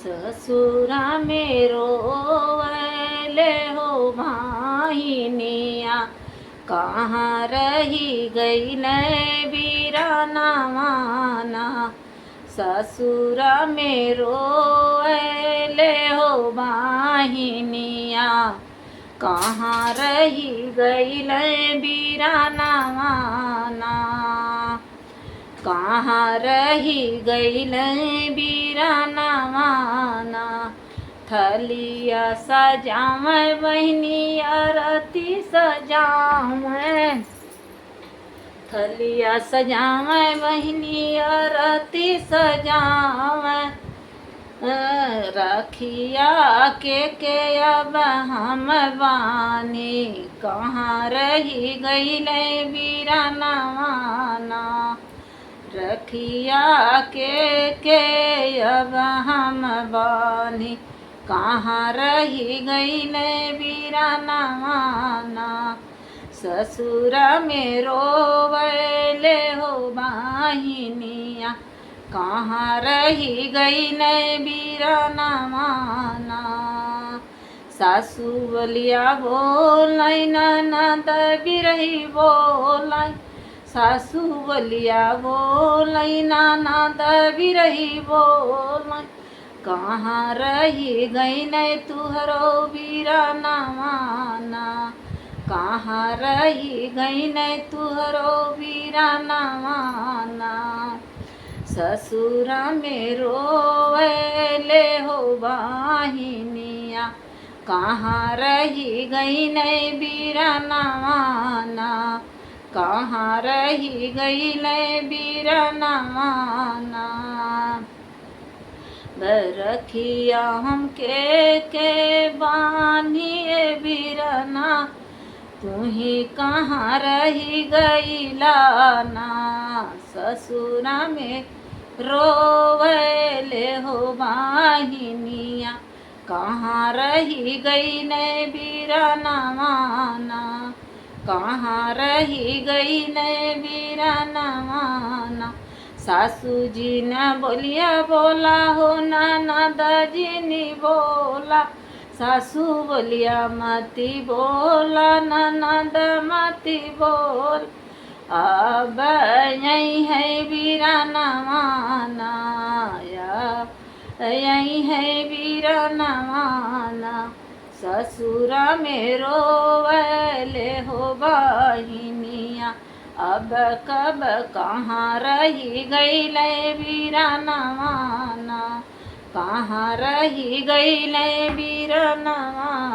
ससुरा मेरो वैले हो भाहिनिया, कहाँ रही गई नै बीराना माना। ससुरा मेरो वैले हो भाहिनिया, कहाँ रही गई नै बीराना माना। कहाँ रही गई नै बीराना माना। थलिया सजावै बहिनी आरती सजावै, थलिया सजावै बहिनी आरती सजावै। रखिया के अब हम बानी, कहाँ रही गई नै बीराना माना। रखिया के अब हम बानी, कहाँ रही गई नै बीराना माना। ससुरा मेरो वैले हो बाहिनिया, कहाँ रही गई नै बीराना माना। सासू बलिया बोलै ननद बिरही बोलै, सासू बलिया बोलै ननद बिरही बोलै। कहाँ रही गई नै तुहरो बीराना माना, कहाँ रही गई नै तुहरो बीराना माना। ससुरा मेरो वैले हो बाहिनिया, कहाँ रही गई नै बीराना माना। कहाँ रही गई नै बीराना माना। बरखिया हमके बानिए बीराना, तुही कहाँ रही गईला ना। ससुरा में रोवैले हो बाहिनिया, कहाँ रही गई नै बीराना माना। कहाँ रही गई नै बीराना माना। सासू जी न बोलिया बोला हो ननद जी नी बोला, सासू बोलिया मती बोला ननद मती बोल। अब यही है बीराना माना, यही है बीराना माना। ससुरा मेरो वैले हो बाहिनिया, अब कब कहाँ रही गई नै बीराना माना। कहाँ रही गई नै बीराना माना।